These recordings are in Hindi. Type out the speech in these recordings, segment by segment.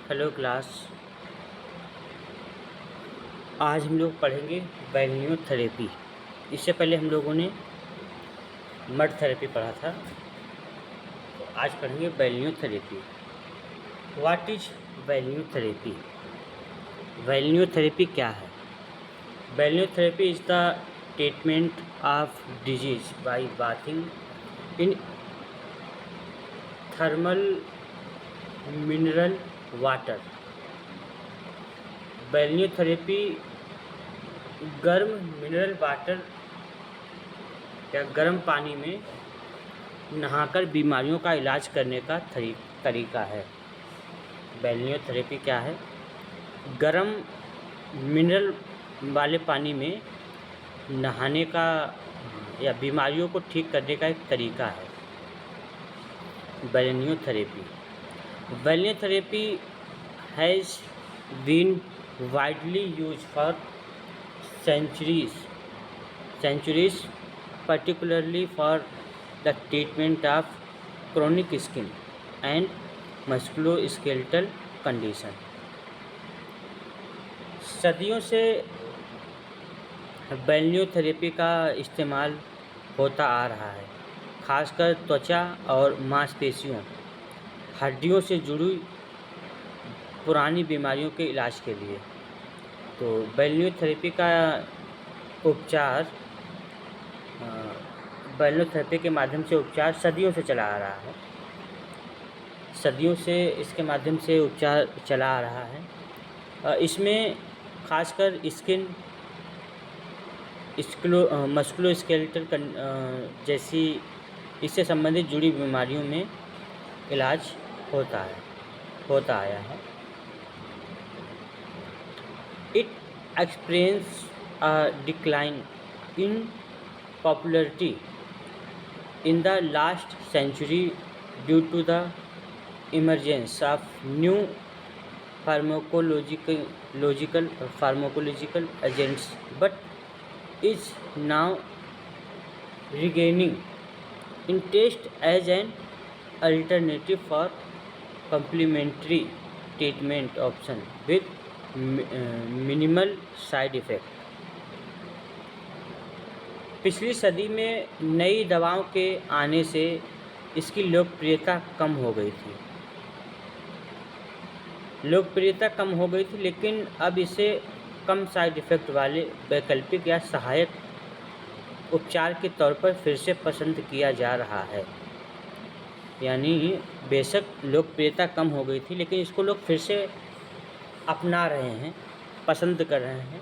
Hello class. आज हम लोग पढ़ेंगे बैल्नियोथेरेपी। इससे पहले हम लोगों ने मड थेरेपी पढ़ा था, तो आज पढ़ेंगे बैल्नियोथेरेपी। What is बैल्नियोथेरेपी? बैल्नियोथेरेपी क्या है? Balneotherapy is the treatment of disease by bathing in thermal mineral water. Balneotherapy गर्म मिनरल वाटर या गर्म पानी में नहाकर बीमारियों का इलाज करने का तरीका है। बैल्नियोथेरेपी क्या है? गर्म मिनरल वाले पानी में नहाने का या बीमारियों को ठीक करने का एक तरीका है balneotherapy. Balneotherapy has been widely used for centuries, particularly for the treatment of chronic skin and musculoskeletal condition। सदियों से बैल्नियोथेरेपी का इस्तेमाल होता आ रहा है, खासकर त्वचा और मांसपेशियों, हड्डियों से जुड़ी पुरानी बीमारियों के इलाज के लिए। तो बैल्नियोथेरेपी का उपचार बैल्नियोथेरेपी के माध्यम से उपचार सदियों से चला आ रहा है। सदियों से इसके माध्यम से उपचार चला आ रहा है। इसमें खासकर स्किन मस्कुलोस्केलेटल जैसी इससे संबंधित जुड़ी बीमारियों में इलाज होता आया है। It experience a decline in popularity in the last century due to the emergence of new pharmacological agents, but is now regaining interest as an alternative for complementary treatment option with minimal side effect। पिछली सदी में नई दवाओं के आने से इसकी लोकप्रियता कम हो गई थी, लेकिन अब इसे कम साइड इफ़ेक्ट वाले वैकल्पिक या सहायक उपचार के तौर पर फिर से पसंद किया जा रहा है। यानी बेशक लोकप्रियता कम हो गई थी, लेकिन इसको लोग फिर से अपना रहे हैं, पसंद कर रहे हैं।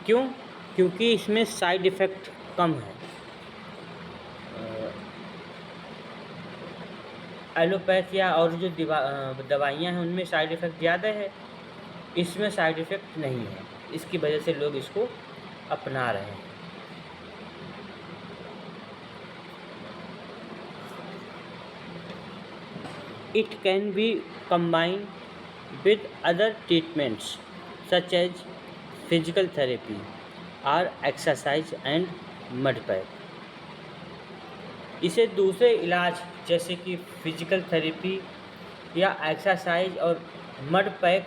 क्यों? क्योंकि इसमें साइड इफ़ेक्ट कम है। एलोपैथ या और जो दवाइयाँ हैं उनमें साइड इफ़ेक्ट ज़्यादा है, इसमें साइड इफ़ेक्ट नहीं है। इसकी वजह से लोग इसको अपना रहे हैं। It can be combined with other treatments such as physical therapy or exercise and mud pack। इसे दूसरे इलाज जैसे कि फिजिकल थेरेपी या एक्सरसाइज और मड पैक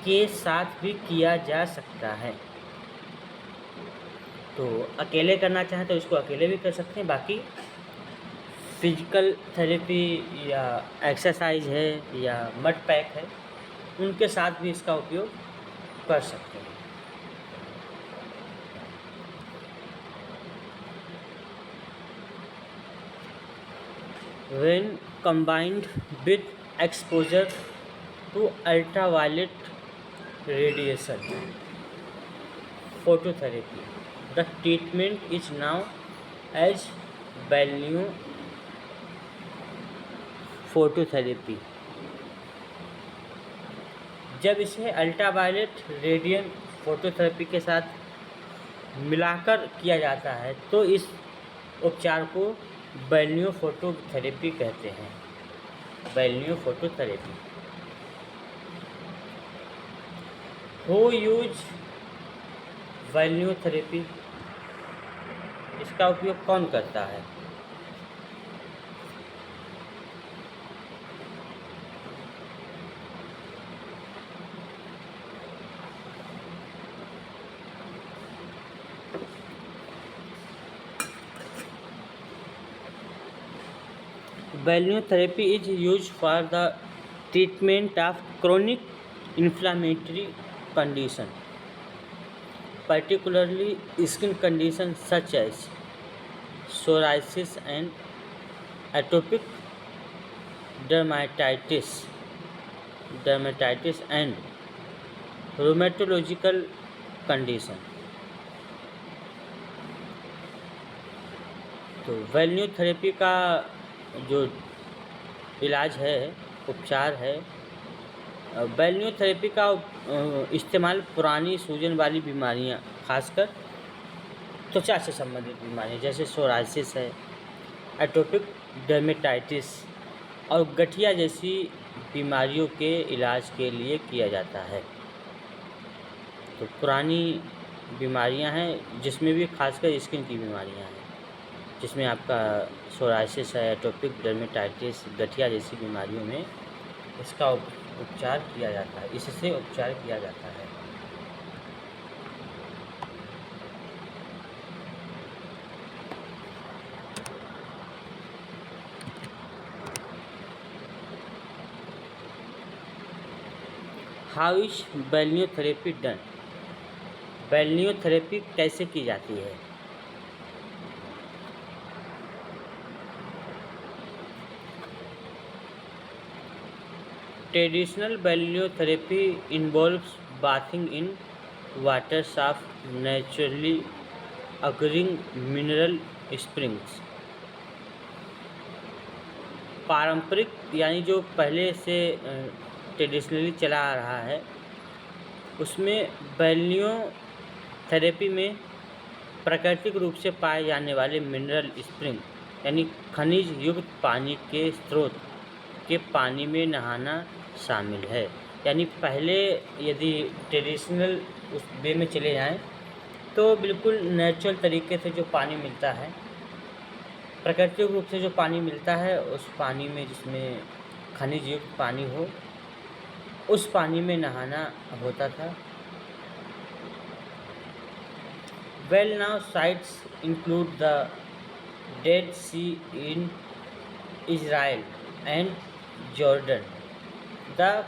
के साथ भी किया जा सकता है। तो अकेले करना चाहें तो इसको अकेले भी कर सकते हैं। बाकी फिजिकल थेरेपी या एक्सरसाइज है या मड पैक है, उनके साथ भी इसका उपयोग कर सकते हैं। When combined with exposure to ultraviolet radiation phototherapy, the treatment is known as बैल्नियोफोटोथेरेपी। जब इसे अल्ट्रावायलेट रेडियन फोटोथेरेपी के साथ मिलाकर किया जाता है तो इस उपचार को बैल्नियोफोटोथेरेपी कहते हैं। बैल्नियोफोटोथेरेपी। Who use balneotherapy? इसका उपयोग कौन करता है? Balneotherapy is used for the treatment of chronic inflammatory condition, particularly skin conditions such as psoriasis and atopic dermatitis, and rheumatological condition. तो वेल्न्यूथेरेपी का जो इलाज है, उपचार है, वेल्न्यूथेरेपी का इस्तेमाल पुरानी सूजन वाली बीमारियां, खासकर त्वचा से संबंधित बीमारियां जैसे सोराइसिस है, एटोपिक डर्मेटाइटिस और गठिया जैसी बीमारियों के इलाज के लिए किया जाता है। तो पुरानी बीमारियां हैं जिसमें भी खासकर स्किन की बीमारियां हैं, जिसमें आपका सोराइसिस है, एटोपिक डर्मेटाइटिस, गठिया जैसी बीमारियों में इसका उपचार किया जाता है, इससे उपचार किया जाता है। How is balneotherapy done? Balneotherapy कैसे की जाती है? Traditional balneotherapy involves bathing in waters of naturally occurring mineral springs. पारंपरिक यानी जो पहले से ट्रेडिशनली चला आ रहा है, उसमें बैल्नियोथेरेपी में प्राकृतिक रूप से पाए जाने वाले मिनरल स्प्रिंग यानी खनिज युक्त पानी के स्रोत के पानी में नहाना शामिल है। यानी पहले यदि ट्रेडिशनल उस वे में चले जाएं तो बिल्कुल नेचुरल तरीके से जो पानी मिलता है, प्राकृतिक रूप से जो पानी मिलता है, उस पानी में जिसमें खनिज युक्त पानी हो, उस पानी में नहाना होता था। Well now sites include the Dead Sea in Israel and Jordan, the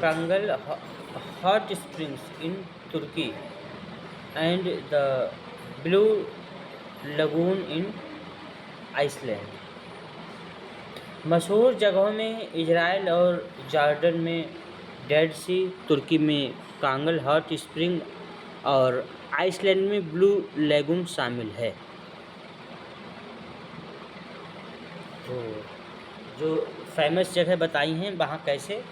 Kangal hot springs in Turkey and the Blue Lagoon in Iceland. मशहूर जगहों में इजराइल और जॉर्डन में डेड सी, तुर्की में कांगल हॉट स्प्रिंग और आइसलैंड में ब्लू लेगून शामिल है। तो जो फेमस जगह बताई हैं वहाँ कैसे,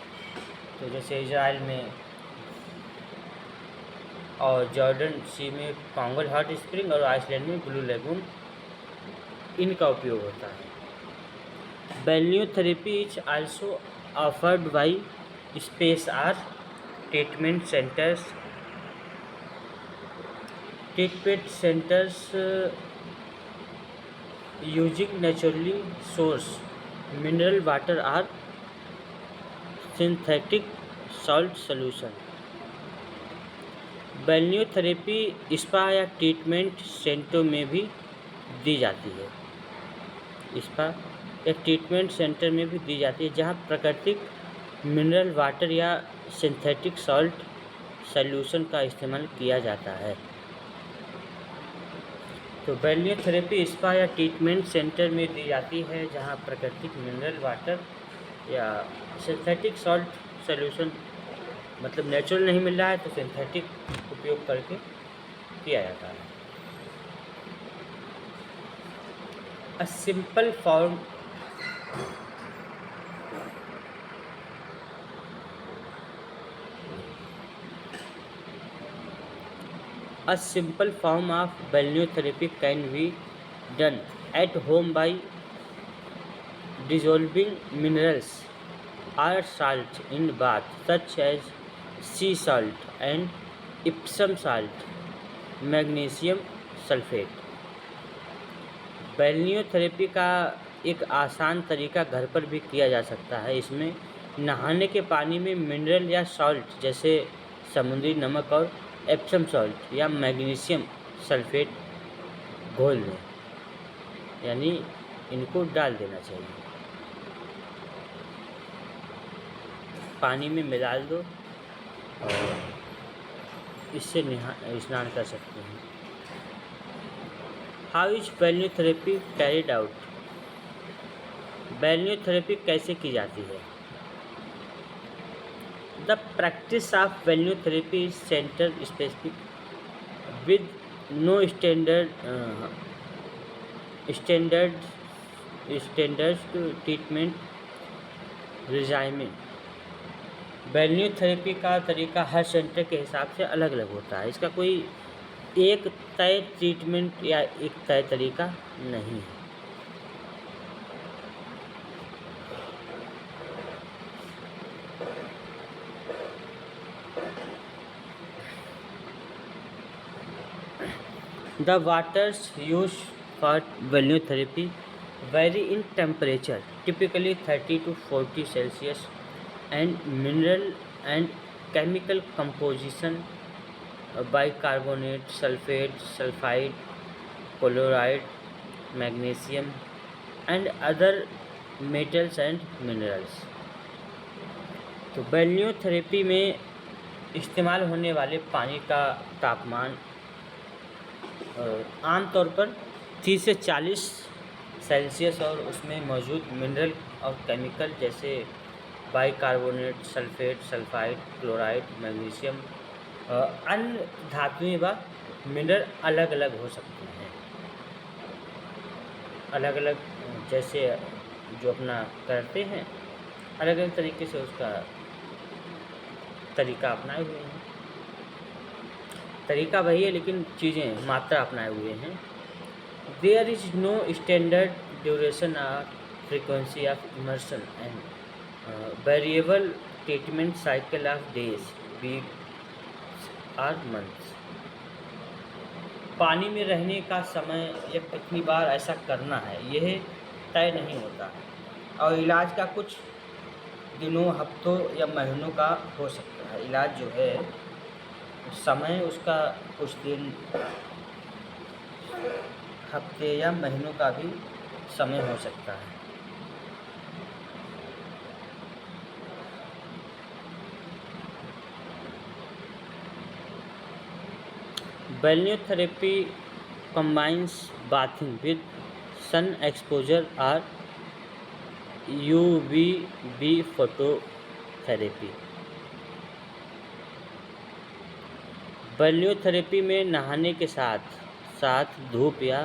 तो जैसे इजराइल में और जॉर्डन सी में कांगल हॉट स्प्रिंग और आइसलैंड में ब्लू लेगून, इनका उपयोग होता है। Balneotherapy is also offered by space or treatment centers. Using naturally sourced mineral water or synthetic salt solution. Balneotherapy spa या ट्रीटमेंट सेंटरों में भी दी जाती है। स्पा एक ट्रीटमेंट सेंटर में भी दी जाती है जहां प्राकृतिक मिनरल वाटर या सिंथेटिक सॉल्ट सॉल्यूशन का इस्तेमाल किया जाता है। तो बैल्नियोथेरेपी स्पा या ट्रीटमेंट सेंटर में दी जाती है जहां प्राकृतिक मिनरल वाटर या सिंथेटिक सॉल्ट सॉल्यूशन, मतलब नेचुरल नहीं मिल रहा है तो सिंथेटिक उपयोग करके किया जाता है। A simple form of balneotherapy can be done at home by dissolving minerals or salt in bath such as sea salt and Epsom salt, magnesium sulfate। बैल्नियोथेरेपी का एक आसान तरीका घर पर भी किया जा सकता है। इसमें नहाने के पानी में मिनरल या सॉल्ट जैसे समुद्री नमक और एप्सम सॉल्ट या मैग्नीशियम सल्फेट घोल दें, यानी इनको डाल देना चाहिए। पानी में मिला दो और इससे स्नान कर सकते हैं। How is balneotherapy carried out? Balneotherapy कैसे की जाती है? The practice of balneotherapy is centre specific with no standard treatment regimen. Balneotherapy का तरीका हर सेंटर के हिसाब से अलग अलग होता है। इसका कोई एक तय ट्रीटमेंट या एक तय तरीका नहीं है। The waters used for बैल्नियोथेरेपी vary in temperature, typically 30 to 40 Celsius, and mineral and chemical composition, bicarbonate, sulfate, sulfide, chloride, magnesium, and other metals and minerals। तो बैल्नियोथेरेपी में इस्तेमाल होने वाले पानी का तापमान आमतौर पर 30 से 40 सेल्सियस और उसमें मौजूद मिनरल और केमिकल जैसे bicarbonate, sulphate, sulphide, chloride, magnesium, अन्य धातुएं व मिनरल अलग अलग हो सकते हैं। अलग अलग जैसे जो अपना करते हैं अलग अलग तरीके से उसका तरीका अपनाए हुए हैं। तरीका वही है लेकिन चीज़ें मात्रा अपनाए हुए हैं। There is no standard duration of frequency of immersion and variable treatment cycle of days, weeks और मंथ्स। पानी में रहने का समय या कितनी बार ऐसा करना है यह तय नहीं होता और इलाज का कुछ दिनों, हफ्तों या महीनों का हो सकता है। इलाज जो है समय उसका कुछ दिन, हफ्ते या महीनों का भी समय हो सकता है। बैल्नियोथेरेपी combines bathing with sun exposure or UVB phototherapy। बैल्नियोथेरेपी में नहाने के साथ साथ धूप या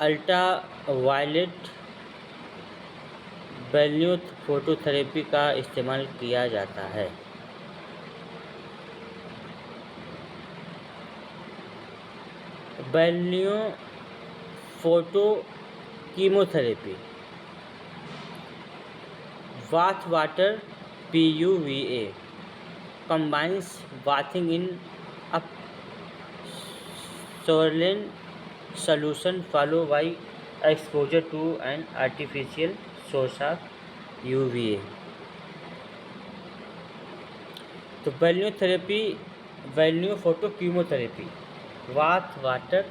अल्ट्रावायलेट फोटोथेरेपी का इस्तेमाल किया जाता है। Balneo photo chemotherapy bath water PUVA combines bathing in a saline solution followed by exposure to an artificial source of UVA। तो बैल्नियो फोटो कीमोथेरेपी बाथ वाटर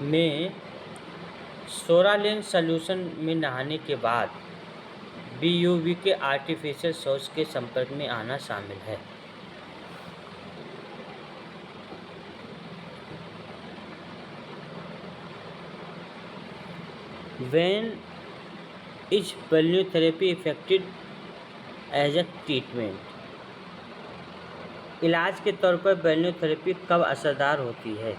में सोरालिन सॉल्यूशन में नहाने के बाद BUV के आर्टिफिशियल सोर्स के संपर्क में आना शामिल है। When is balneotherapy effective as a treatment? इलाज के तौर पर बैल्नियोथेरेपी कब असरदार होती है?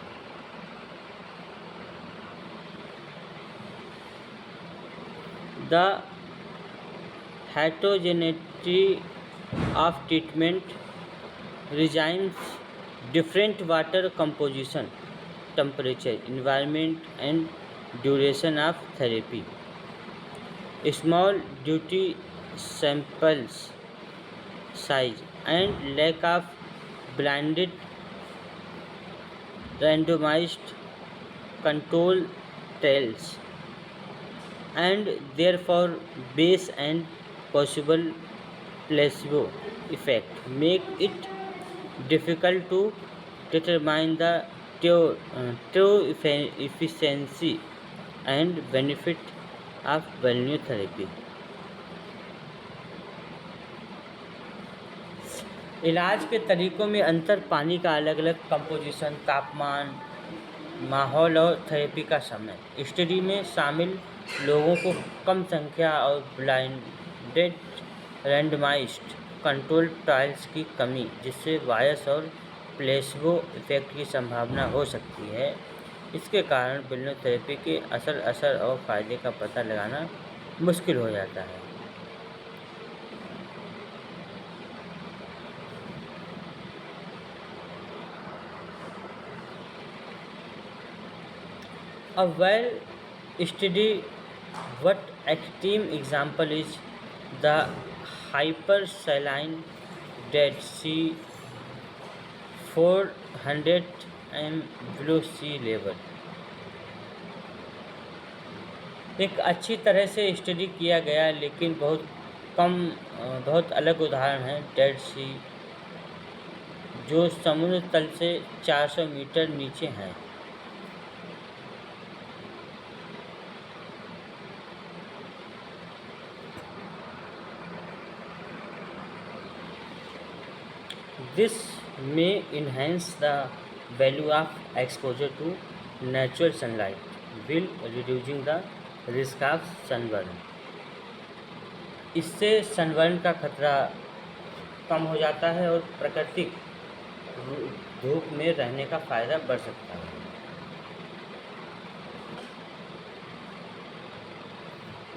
The heterogeneity of treatment regimes, different water composition, temperature, environment and duration of therapy, small duty samples size and lack of blinded randomized control trials, and therefore base and possible placebo effect make it difficult to determine the true efficiency and benefit of balneotherapy. इलाज के तरीकों में अंतर, पानी का अलग अलग कंपोजिशन, तापमान, माहौल और थेरेपी का समय। स्टडी में शामिल लोगों को कम संख्या और ब्लाइंडेड रैंडमाइज्ड कंट्रोल ट्रायल्स की कमी, जिससे बायस और प्लेसबो इफेक्ट की संभावना हो सकती है। इसके कारण balneotherapy के असल असर और फ़ायदे का पता लगाना मुश्किल हो जाता है। A well-studied but extreme example is the hypersaline Dead Sea 400 m below sea level। एक अच्छी तरह से स्टडी किया गया लेकिन बहुत अलग उदाहरण है डेड सी, जो समुद्र तल से 400 मीटर नीचे हैं। This may enhance the value of exposure to natural sunlight while reducing the risk of sunburn। इससे सनबर्न का खतरा कम हो जाता है और प्राकृतिक धूप में रहने का फ़ायदा बढ़ सकता है।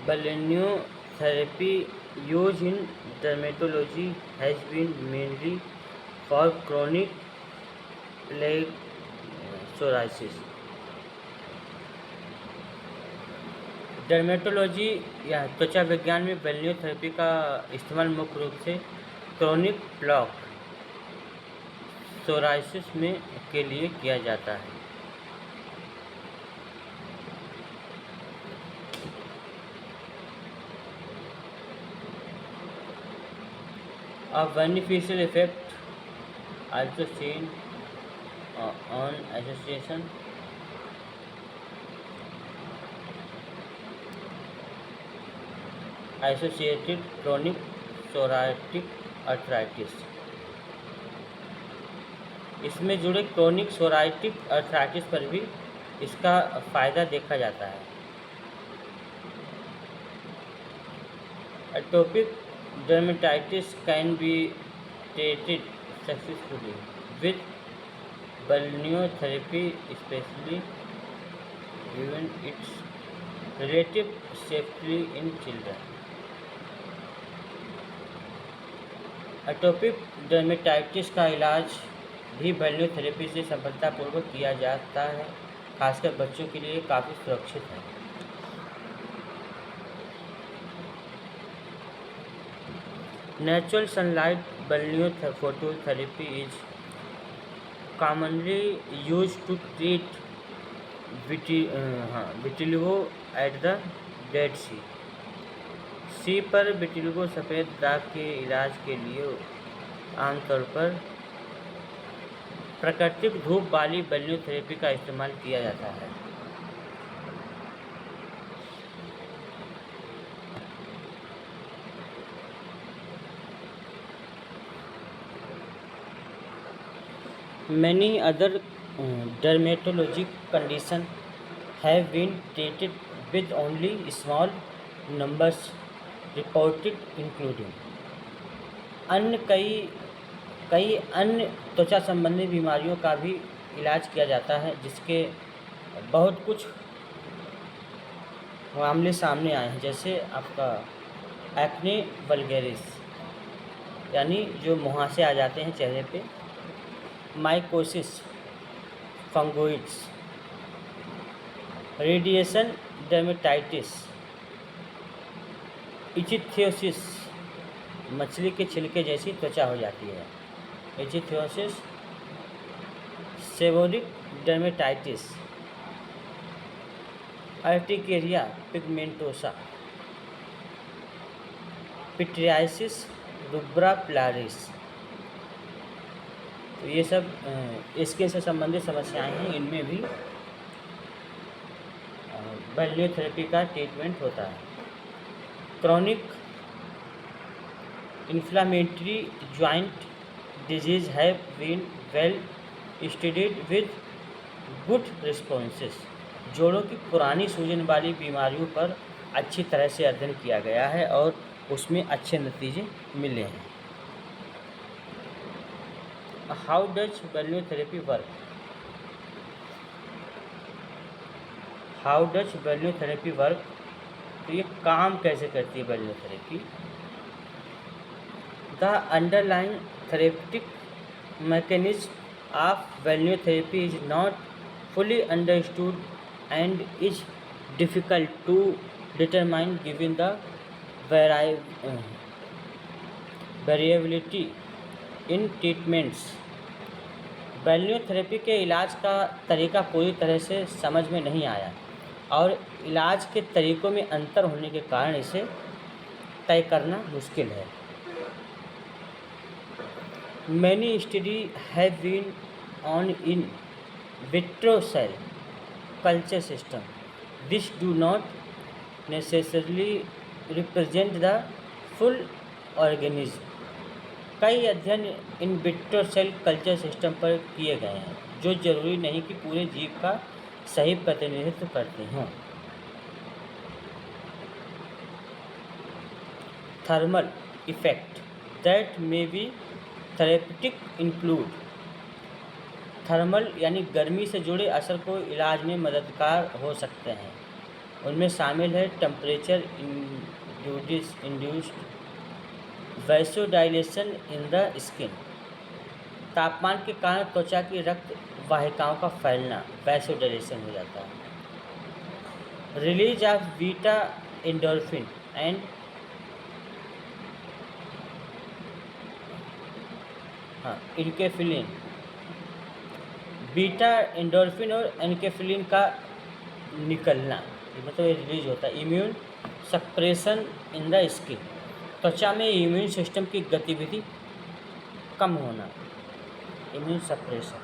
Balneotherapy used in dermatology has been mainly for chronic plaque psoriasis। Dermatology या त्वचा विज्ञान में balneotherapy का इस्तेमाल मुख्य रूप से क्रोनिक प्लाक सोराइसिस में के लिए किया जाता है। A beneficial effect also seen on association associated chronic psoriatic arthritis। इसमें जुड़े क्रोनिक सोराइटिक अर्थराइटिस पर भी इसका फ़ायदा देखा जाता है। Atopic dermatitis can be treated successfully with balneotherapy, especially given its relative safety in children। Atopic dermatitis का इलाज भी balneotherapy से सफलतापूर्वक किया जाता है, खासकर बच्चों के लिए काफ़ी सुरक्षित है। Natural sunlight balneophototherapy is commonly used to treat vitiligo at the Dead Sea। सी पर विटिलिगो सफ़ेद दाग के इलाज के लिए आमतौर पर प्राकृतिक धूप वाली balneotherapy का इस्तेमाल किया जाता है। Many other dermatologic conditions have been treated with only small numbers reported, including अन्य कई अन्य त्वचा संबंधी बीमारियों का भी इलाज किया जाता है, जिसके बहुत कुछ मामले सामने आए हैं, जैसे आपका एक्ने वल्गेरिस यानी जो मुहासे आ जाते हैं चेहरे पे, mycosis fungoides, radiation dermatitis, ichthyosis, मछली के छिलके जैसी त्वचा हो जाती है, ichthyosis, seborrheic dermatitis, urticaria pigmentosa, pityriasis rubra pilaris, तो ये सब स्किन से संबंधित समस्याएं हैं, इनमें भी बैल्यूथेरेपी का ट्रीटमेंट होता है। Chronic inflammatory joint disease have been well studied with good responses. जोड़ों की पुरानी सूजन वाली बीमारियों पर अच्छी तरह से अध्ययन किया गया है और उसमें अच्छे नतीजे मिले हैं। How does balneotherapy work? How does balneotherapy work? तो ये काम कैसे करती है balneotherapy? The underlying therapeutic mechanism of balneotherapy is not fully understood and is difficult to determine given the variability in treatments। बैल्यूथेरेपी के इलाज का तरीका पूरी तरह से समझ में नहीं आया और इलाज के तरीकों में अंतर होने के कारण इसे तय करना मुश्किल है। Many studies have been on in vitro cell culture system. These do not necessarily represent the full organism। कई अध्ययन in vitro cell culture system पर किए गए हैं जो जरूरी नहीं कि पूरे जीव का सही प्रतिनिधित्व करते हों। Thermal effect that may be therapeutic include. Thermal यानी गर्मी से जुड़े असर को इलाज में मददगार हो सकते हैं। उनमें शामिल है temperature induced vasodilation in the skin. तापमान के कारण त्वचा की रक्त वाहिकाओं का फैलना वैसोडाइलेशन हो जाता है। Release of beta endorphin and enkephalin. Beta endorphin और एनकेफिलिन का निकलना मतलब ये रिलीज होता है। Immune suppression in the skin. त्वचा में इम्यून सिस्टम की गतिविधि कम होना, immune suppression.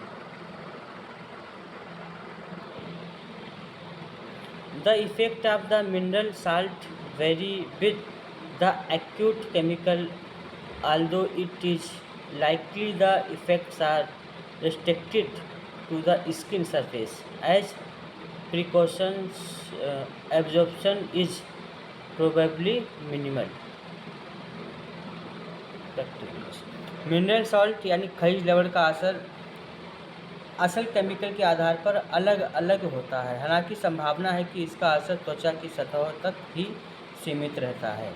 The effect of the mineral salt vary with the acute chemical although it is likely the effects are restricted to the skin surface as precautions absorption is probably minimal। Mineral salt यानी खनिज लवण का असर असल केमिकल के आधार पर अलग अलग होता है। हालांकि संभावना है कि इसका असर त्वचा की सतह तक ही सीमित रहता है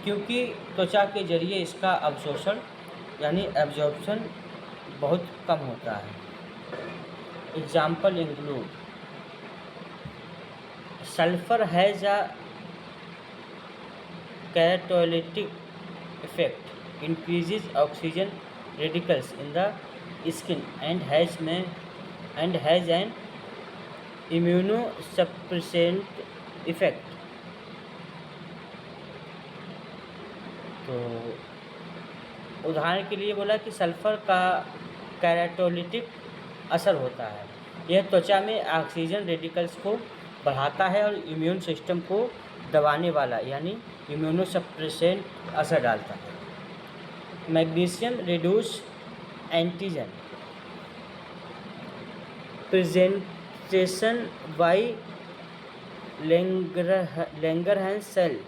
क्योंकि त्वचा के जरिए इसका अवशोषण यानी एब्जॉर्प्शन बहुत कम होता है। Example include sulphur has a catalytic effect, increases oxygen radicals in the skin and has an immunosuppressant effect. तो उदाहरण के लिए बोला कि सल्फ़र का कैटालिटिक असर होता है। यह त्वचा में ऑक्सीजन रेडिकल्स को बढ़ाता है और इम्यून सिस्टम को दबाने वाला यानी इम्यूनोसप्रेसेंट असर डालता है। Magnesium reduce antigen presentation by Langerhans cell.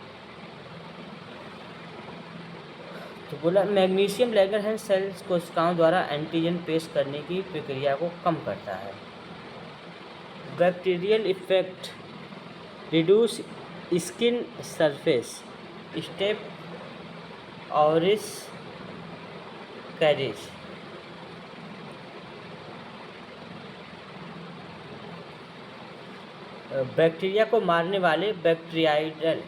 तो बोला मैग्नीशियम लैंगरहैंस सेल्स कोशिकाओं द्वारा एंटीजन पेश करने की प्रक्रिया को कम करता है। Bacterial effect reduce skin surface step orris carriage. Bacteria को मारने वाले बैक्टीरियाइडल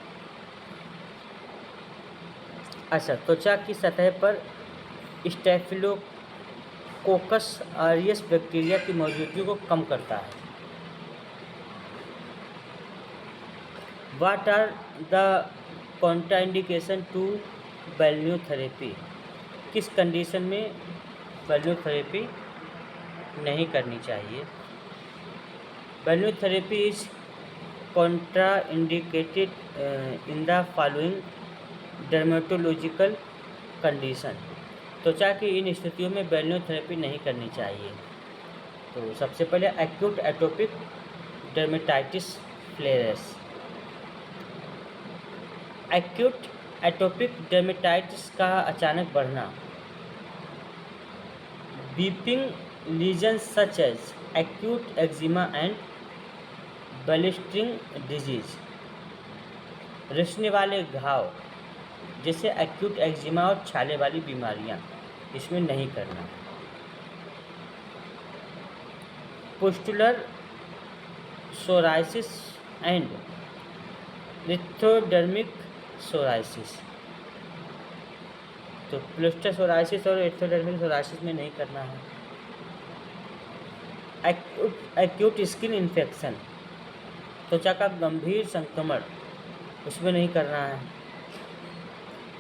असर त्वचा की सतह पर स्टेफिलोकोकस ऑरियस बैक्टीरिया की मौजूदगी को कम करता है। What are the contraindication to balneotherapy? किस कंडीशन में बैल्यूथेरेपी नहीं करनी चाहिए। Balneotherapy is contraindicated in the following dermatological condition। त्वचा की इन स्थितियों में बैल्यूथेरेपी नहीं करनी चाहिए। तो सबसे पहले acute atopic dermatitis flares. Acute atopic dermatitis का अचानक बढ़ना, weeping lesions such as acute eczema and blistering disease. रिसने वाले घाव जैसे एक्यूट एक्जिमा और छाले वाली बीमारियां, इसमें नहीं करना। Pustular psoriasis and erythrodermic psoriasis. तो पुस्टुलर सोराइसिस और एरिथ्रोडर्मिक सोराइसिस में नहीं करना है। एक्यूट स्किन इन्फेक्शन, त्वचा का गंभीर संक्रमण, उसमें नहीं करना है।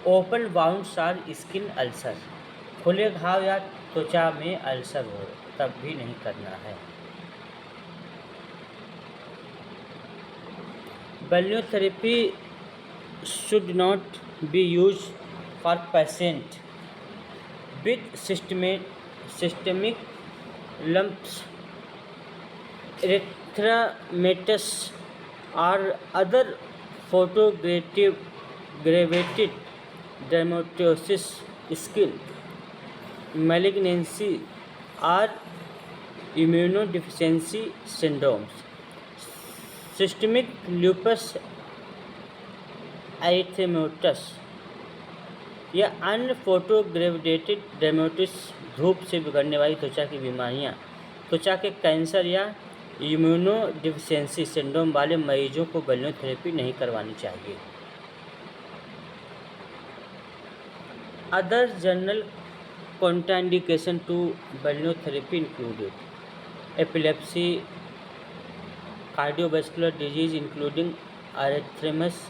ओपन वाउंड्स और स्किन अल्सर, खुले घाव या त्वचा में अल्सर हो तब भी नहीं करना है। Balneotherapy should not be use for patient with systemic lupus, erythematous or other photogravulated dermatosis, skin malignancy or immunodeficiency syndromes, systemic lupus erythematosus या अन्य फोटोग्रेविडेटेड डर्मेटोसिस, धूप से बिगड़ने वाली त्वचा की बीमारियां, त्वचा के कैंसर या इम्यूनोडिफिशियेंसी सिंड्रोम वाले मरीजों को बैल्यूथेरेपी नहीं करवानी चाहिए। Other general contraindication to balneotherapy included epilepsy, cardiovascular disease including arrhythmias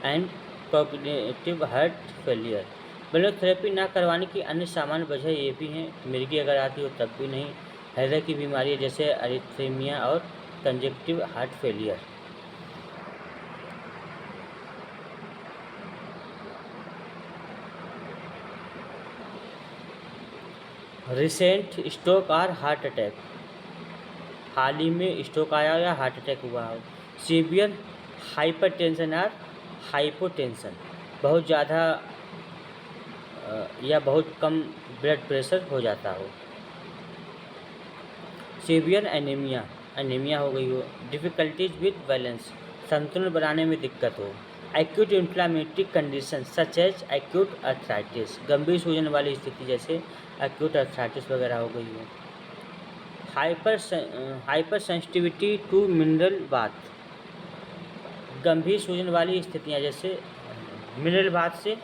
and congestive heart failure. Balneotherapy ना करवाने की अन्य सामान्य वजह ये भी हैं, मिर्गी अगर आती हो तब भी नहीं, हृदय की बीमारी जैसे अरिथ्मिया और conjunctive heart failure. Recent stroke और हार्ट अटैक, हाल ही में स्ट्रोक आया या हार्ट अटैक हुआ हो। सीवियर हाइपरटेंशन और हाइपोटेंशन, बहुत ज़्यादा या बहुत कम ब्लड प्रेशर हो जाता हो। सीवियर एनीमिया, एनीमिया हो गई हो। डिफ़िकल्टीज विद बैलेंस, संतुलन बनाने में दिक्कत हो। Acute inflammatory condition such as acute arthritis, गंभीर सूजन वाली स्थिति जैसे एक्यूट अर्थराइटिस वगैरह हो गई हो। Hypersensitivity to mineral bath, गंभीर सूजन वाली स्थितियाँ जैसे मिनरल बाथ से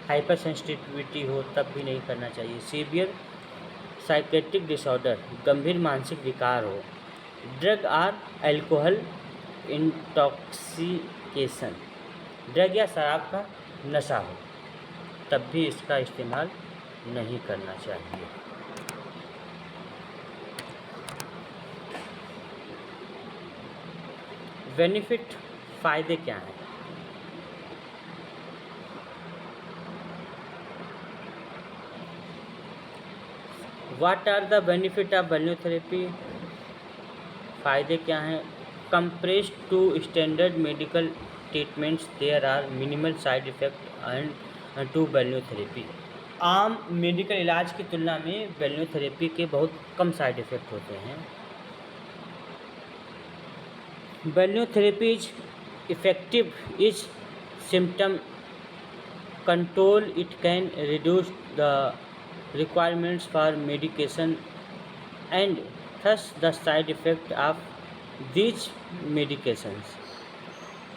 हाइपर सेंसिटिविटी हो तब भी नहीं करना चाहिए। सीवियर साइकेट्रिक डिसऑर्डर, गंभीर मानसिक विकार हो। ड्रग और अल्कोहल इंटॉक्सिकेशन, ड्रग या शराब का नशा हो तब भी इसका इस्तेमाल नहीं करना चाहिए। बेनिफिट, फ़ायदे क्या हैं? What are the benefit of बैल्यूथेरेपी? फ़ायदे क्या हैं? Compared to standard medical treatments, there are minimal side effects and to बैल्यूथेरेपी। आम मेडिकल इलाज की तुलना में बैल्यूथेरेपी के बहुत कम साइड इफ़ेक्ट होते हैं। Balneotherapy is effective is symptom control, it can reduce the requirements for medication and thus the side effect of these medications।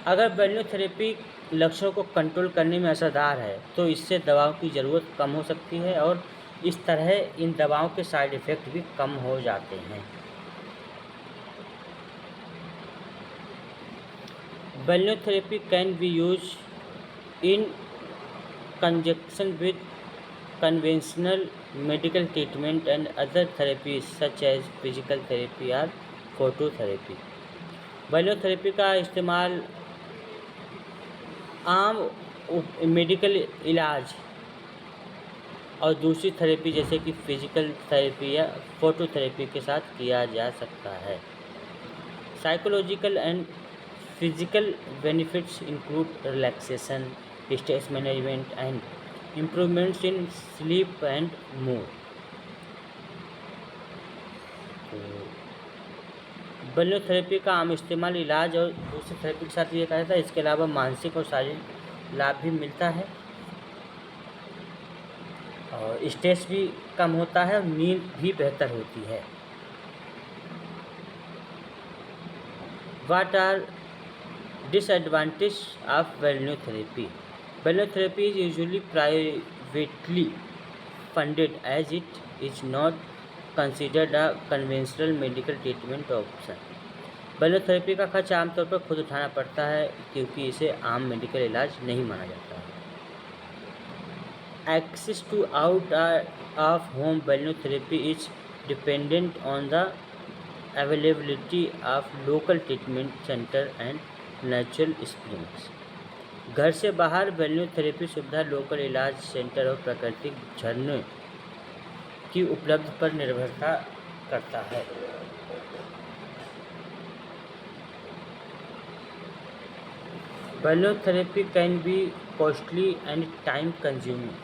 अगर बैल्यूथेरेपी लक्षणों को कंट्रोल करने में असरदार है तो इससे दवाओं की ज़रूरत कम हो सकती है और इस तरह इन दवाओं के साइड इफ़ेक्ट भी कम हो जाते हैं। Balneotherapy can be use in conjunction with conventional medical treatment and other therapies such as physical therapy or phototherapy। बैलोथेरेपी का इस्तेमाल आम मेडिकल इलाज और दूसरी थेरेपी जैसे कि फिजिकल थेरेपी या फोटोथेरेपी के साथ किया जा सकता है। Psychological and physical benefits include relaxation, stress management and improvements in sleep and mood. Balneotherapy का आम इस्तेमाल इलाज और दूसरी थेरेपी के साथ ये कहा जाता है। इसके अलावा मानसिक और शारीरिक लाभ भी मिलता है और स्ट्रेस भी कम होता है और नींद भी बेहतर होती है। What are disadvantages of बैलोथेरेपी? बैलोथेरेपी is usually privately funded as it is not considered a conventional medical treatment option। बैलोथेरेपी का खर्च आमतौर पर खुद उठाना पड़ता है क्योंकि इसे आम मेडिकल इलाज नहीं माना जाता है। Access to out of home बैलोथेरेपी is dependent on the availability of local treatment center and natural springs। घर से बाहर बैलोथेरेपी सुविधा लोकल इलाज सेंटर और प्राकृतिक झरने की उपलब्ध पर निर्भरता करता है। Balneotherapy can be costly and time consuming,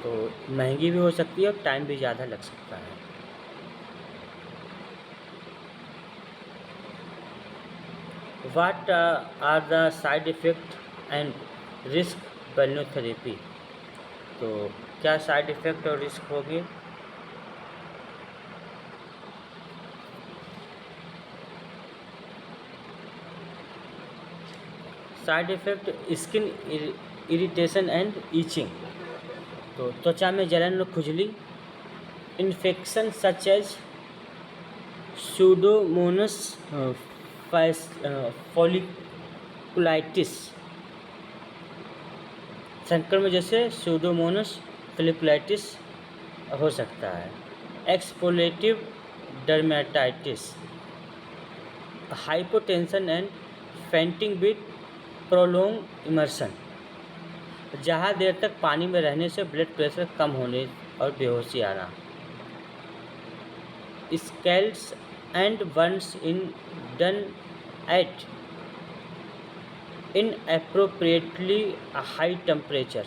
तो महंगी भी हो सकती है और टाइम भी ज़्यादा लग सकता है। What are the side effect and risk balneotherapy? तो क्या साइड इफ़ेक्ट और रिस्क होंगे? Side effect skin irritation and itching, तो त्वचा में जलन और खुजली। Infection such as pseudomonas folliculitis, संक्रमण जैसे सूडोमोनास फॉलिकुलाइटिस हो सकता है। Exfoliative dermatitis, hypotension and fainting with prolong immersion, जहाँ देर तक पानी में रहने से ब्लड प्रेशर कम होने और बेहोशी आना। Scalds and burns in done at inappropriately high temperature,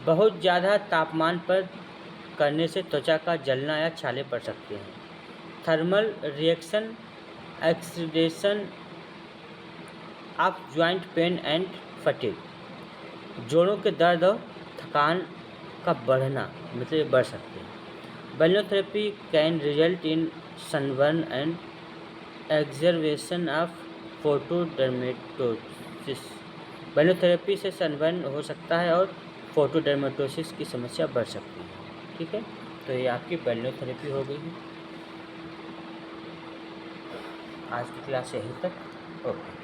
बहुत ज़्यादा तापमान पर करने से त्वचा का जलना या छाले पड़ सकते हैं। Thermal reaction, oxidation of joint pain and fatigue, जोड़ों के दर्द और थकान का बढ़ना मतलब बढ़ सकते हैं। Balneotherapy can result in sunburn and exacerbation of photodermatosis, balneotherapy से सनबर्न हो सकता है और फोटोडर्मेटोसिस की समस्या बढ़ सकती है। ठीक है, तो ये आपकी बैलोथेरेपी हो गई है। आज की क्लास यहीं तक। ओके।